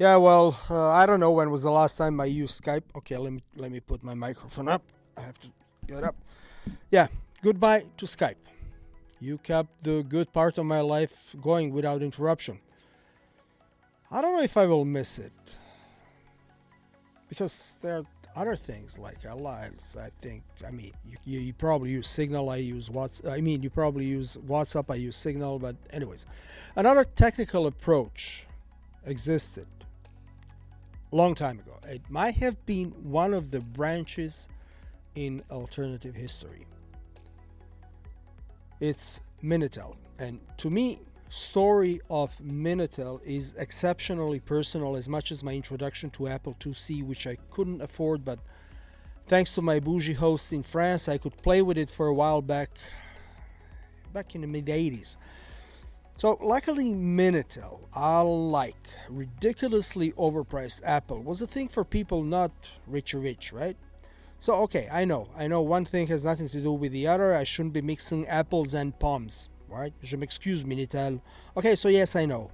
Yeah, well, I don't know when was the last time I used Skype. Okay, let me put my microphone up. I have to get up. Yeah, goodbye to Skype. You kept the good part of my life going without interruption. I don't know if I will miss it because there are other things like allies. I think. I mean, you probably use Signal. I use WhatsApp. I mean, you probably use WhatsApp. I use Signal. But anyways, another technical approach existed a long time ago. It might have been one of the branches in alternative history. It's Minitel, and to me, story of Minitel is exceptionally personal as much as my introduction to Apple IIc, which I couldn't afford, but thanks to my bougie hosts in France, I could play with it for a while back in the mid 80s. So luckily Minitel, unlike ridiculously overpriced Apple, was a thing for people not rich, right? So okay, I know one thing has nothing to do with the other. I shouldn't be mixing apples and poms, right? Je m'excuse, Minitel. Okay, so yes, I know.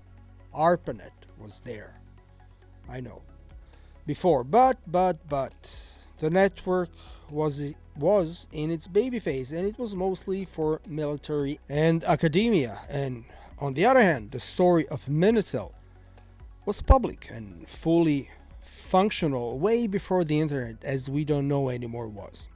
ARPANET was there. I know. Before, but the network was in its baby phase, and it was mostly for military and academia. And on the other hand, the story of Minitel was public and fully functional way before the internet, as we don't know anymore, was.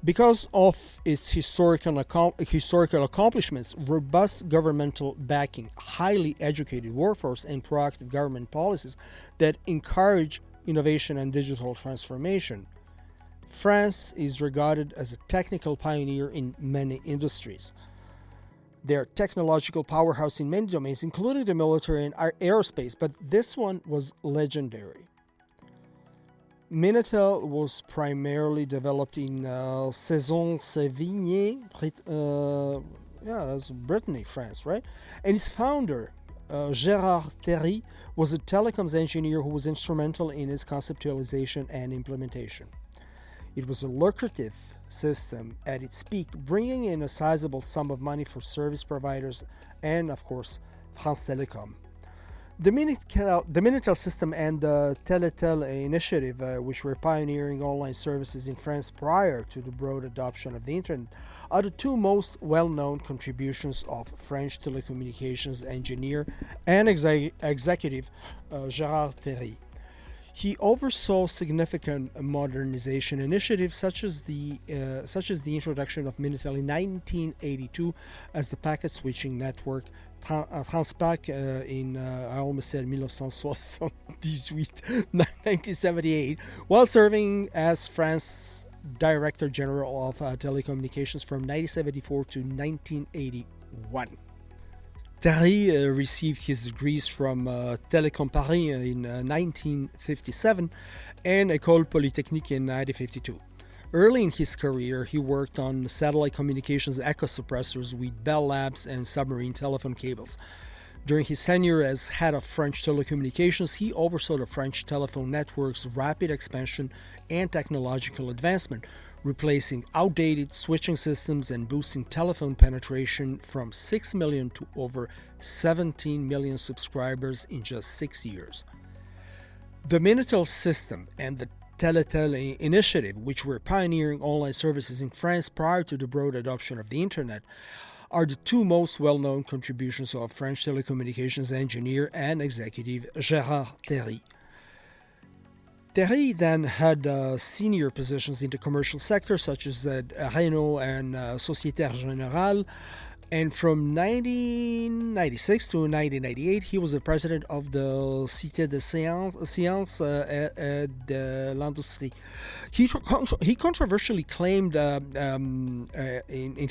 Because of its historical accomplishments, robust governmental backing, highly educated workforce, and proactive government policies that encourage innovation and digital transformation, France is regarded as a technical pioneer in many industries. They're technological powerhouse in many domains, including the military and aerospace, but this one was legendary. Minitel was primarily developed in Saison-Sévigné, that's Brittany, France, right? And its founder, Gérard Théry, was a telecoms engineer who was instrumental in its conceptualization and implementation. It was a lucrative system at its peak, bringing in a sizable sum of money for service providers and, of course, France Télécom. The Minitel system and the Teletel initiative, which were pioneering online services in France prior to the broad adoption of the internet, are the two most well-known contributions of French telecommunications engineer and executive Gérard Théry. He oversaw significant modernization initiatives such as the introduction of Minitel in 1982 as the packet switching network, Transpac in I almost said 1978, while serving as France's Director General of Telecommunications from 1974 to 1981. Théry received his degrees from Télécom Paris in 1957 and École Polytechnique in 1952. Early in his career, he worked on satellite communications echo suppressors with Bell Labs and submarine telephone cables. During his tenure as head of French telecommunications, he oversaw the French telephone network's rapid expansion and technological advancement, replacing outdated switching systems and boosting telephone penetration from 6 million to over 17 million subscribers in just 6 years. The Minitel system and the Teletel initiative, which were pioneering online services in France prior to the broad adoption of the internet, are the two most well-known contributions of French telecommunications engineer and executive Gérard Théry. Théry then had senior positions in the commercial sector, such as Renault and Société Générale, and from 1996 to 1998, he was the president of the Cité de Sciences de l'Industrie. He controversially claimed in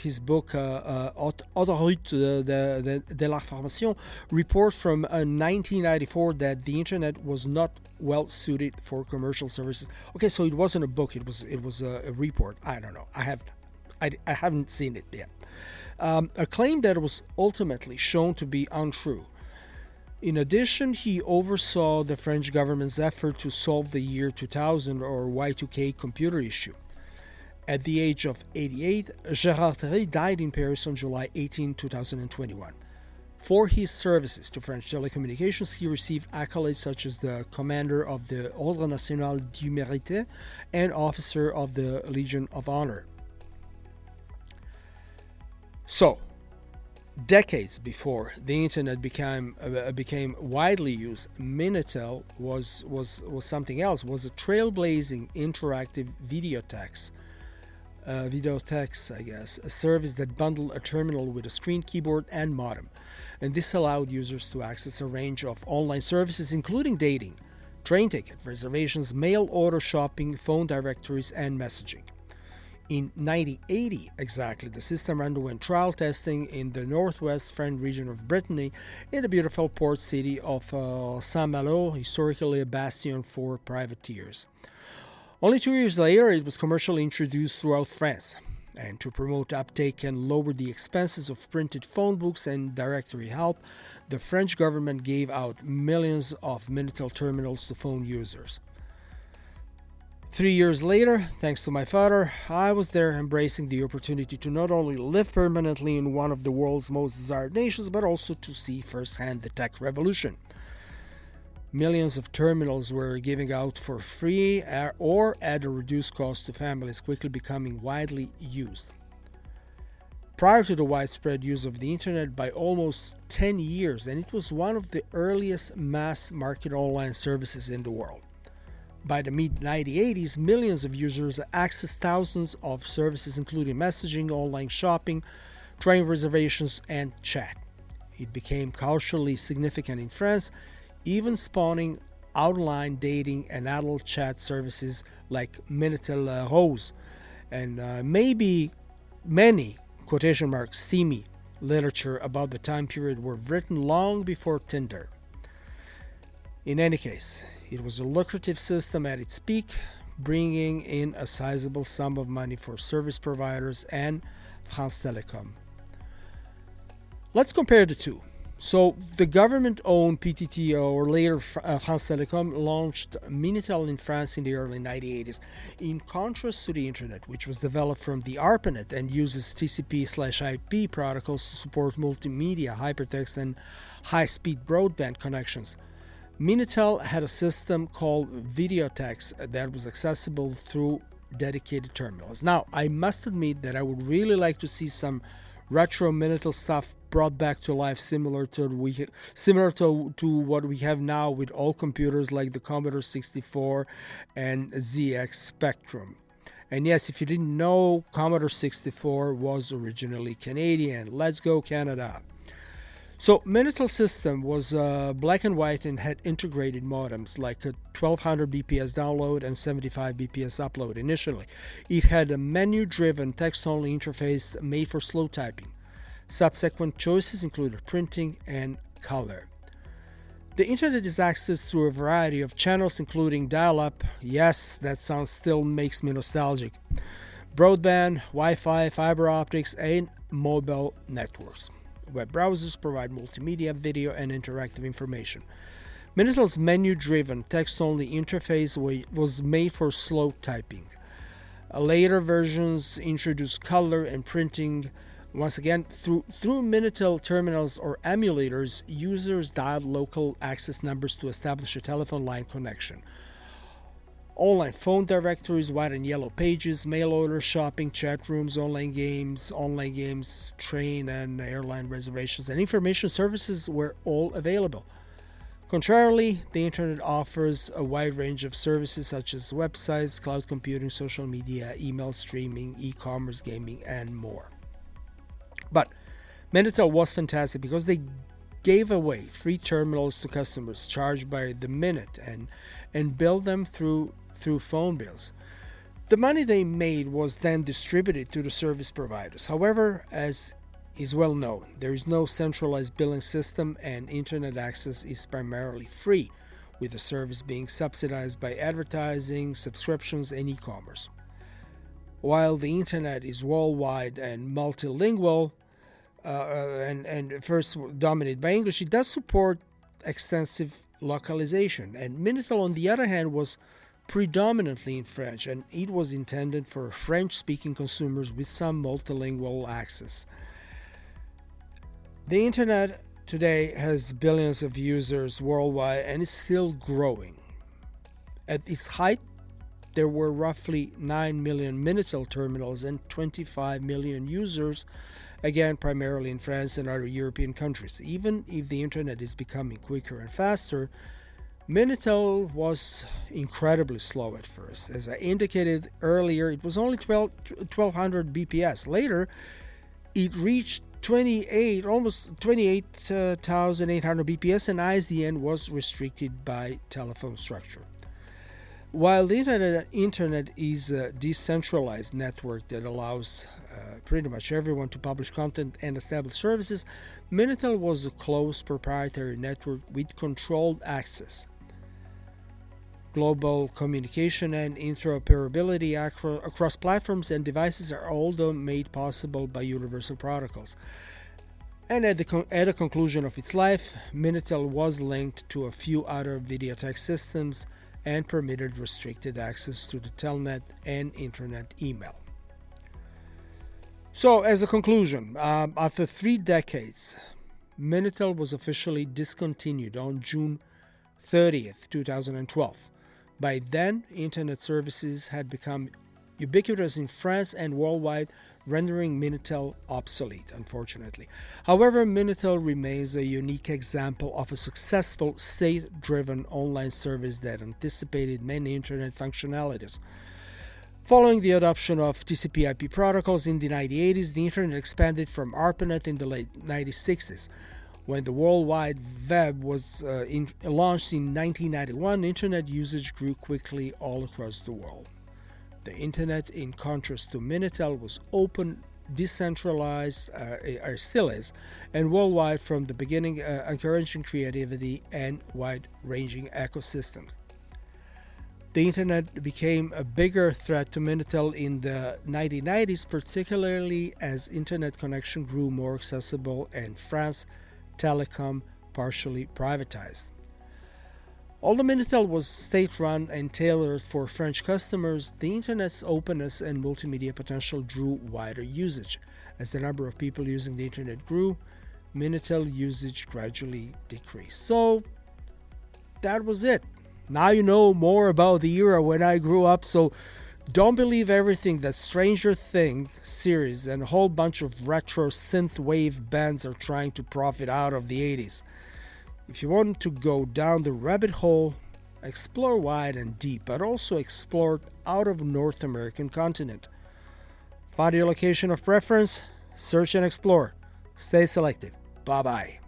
his book Autoroute de l'information report from 1994 that the internet was not well suited for commercial services. Okay, so it wasn't a book; it was a report. I don't know. I haven't seen it yet. A claim that was ultimately shown to be untrue. In addition, he oversaw the French government's effort to solve the year 2000 or Y2K computer issue. At the age of 88, Gérard Théry died in Paris on July 18, 2021. For his services to French telecommunications, he received accolades such as the Commander of the Ordre National du Mérite and Officer of the Legion of Honor. So, decades before the internet became widely used, Minitel was something else. Was a trailblazing interactive videotex, I guess, a service that bundled a terminal with a screen, keyboard, and modem. And this allowed users to access a range of online services, including dating, train ticket reservations, mail order shopping, phone directories, and messaging. In 1980, exactly, the system underwent trial testing in the northwest French region of Brittany in the beautiful port city of Saint-Malo, historically a bastion for privateers. Only 2 years later, it was commercially introduced throughout France. And to promote uptake and lower the expenses of printed phone books and directory help, the French government gave out millions of Minitel terminals to phone users. 3 years later, thanks to my father, I was there embracing the opportunity to not only live permanently in one of the world's most desired nations, but also to see firsthand the tech revolution. Millions of terminals were given out for free or at a reduced cost to families, quickly becoming widely used. Prior to the widespread use of the internet by almost 10 years, and it was one of the earliest mass-market online services in the world. By the mid-1980s, millions of users accessed thousands of services including messaging, online shopping, train reservations, and chat. It became culturally significant in France, even spawning online dating and adult chat services like Minitel Rose, and maybe many, quotation marks, steamy literature about the time period were written long before Tinder. In any case, it was a lucrative system at its peak, bringing in a sizable sum of money for service providers and France Telecom. Let's compare the two. So, the government-owned PTT, or later France Telecom, launched Minitel in France in the early 1980s. In contrast to the internet, which was developed from the ARPANET and uses TCP/IP protocols to support multimedia, hypertext, and high-speed broadband connections, Minitel had a system called Videotex that was accessible through dedicated terminals. Now, I must admit that I would really like to see some retro Minitel stuff brought back to life, similar to what we have now with all computers like the Commodore 64 and ZX Spectrum. And yes, if you didn't know, Commodore 64 was originally Canadian. Let's go Canada. So Minitel system was black and white and had integrated modems like a 1200 bps download and 75 bps upload initially. It had a menu-driven text-only interface made for slow typing. Subsequent choices included printing and color. The internet is accessed through a variety of channels including dial-up, yes, that sound still makes me nostalgic, broadband, Wi-Fi, fiber optics, and mobile networks. Web browsers provide multimedia, video, and interactive information. Minitel's menu-driven, text-only interface was made for slow typing. Later versions introduced color and printing. Once again, through Minitel terminals or emulators, users dialed local access numbers to establish a telephone line connection. Online phone directories, white and yellow pages, mail order shopping, chat rooms, online games, train and airline reservations, and information services were all available. Contrarily, the internet offers a wide range of services such as websites, cloud computing, social media, email streaming, e-commerce, gaming, and more. But Minitel was fantastic because they gave away free terminals to customers, charged by the minute, and billed them through phone bills. The money they made was then distributed to the service providers. However, as is well known, there is no centralized billing system and internet access is primarily free, with the service being subsidized by advertising, subscriptions, and e-commerce. While the internet is worldwide and multilingual, and first dominated by English, it does support extensive localization. And Minitel, on the other hand, was predominantly in French, and it was intended for French-speaking consumers with some multilingual access. The internet today has billions of users worldwide and is still growing. At its height, there were roughly 9 million Minitel terminals and 25 million users, again primarily in France and other European countries. Even if the internet is becoming quicker and faster, Minitel was incredibly slow at first. As I indicated earlier, it was only 1200 bps. Later, it reached almost 28,800 bps, and ISDN was restricted by telephone structure. While the internet is a decentralized network that allows pretty much everyone to publish content and establish services, Minitel was a closed proprietary network with controlled access. Global communication and interoperability across platforms and devices are also made possible by universal protocols. And at the conclusion of its life, Minitel was linked to a few other videotex systems and permitted restricted access to the telnet and internet email. So, as a conclusion, after 3 decades, Minitel was officially discontinued on June 30th, 2012. By then, internet services had become ubiquitous in France and worldwide, rendering Minitel obsolete, unfortunately. However, Minitel remains a unique example of a successful state-driven online service that anticipated many internet functionalities. Following the adoption of TCP/IP protocols in the 1980s, the internet expanded from ARPANET in the late 1960s. When the World Wide Web was launched in 1991, internet usage grew quickly all across the world. The internet, in contrast to Minitel, was open, decentralized, or still is, and worldwide from the beginning, encouraging creativity and wide-ranging ecosystems. The internet became a bigger threat to Minitel in the 1990s, particularly as internet connection grew more accessible and France Telecom partially privatized. Although Minitel was state-run and tailored for French customers, the internet's openness and multimedia potential drew wider usage. As the number of people using the internet grew, Minitel usage gradually decreased. So that was it. Now you know more about the era when I grew up, so don't believe everything that Stranger Things series and a whole bunch of retro synthwave bands are trying to profit out of the 80s. If you want to go down the rabbit hole, explore wide and deep, but also explore out of North American continent. Find your location of preference, search and explore. Stay selective. Bye-bye.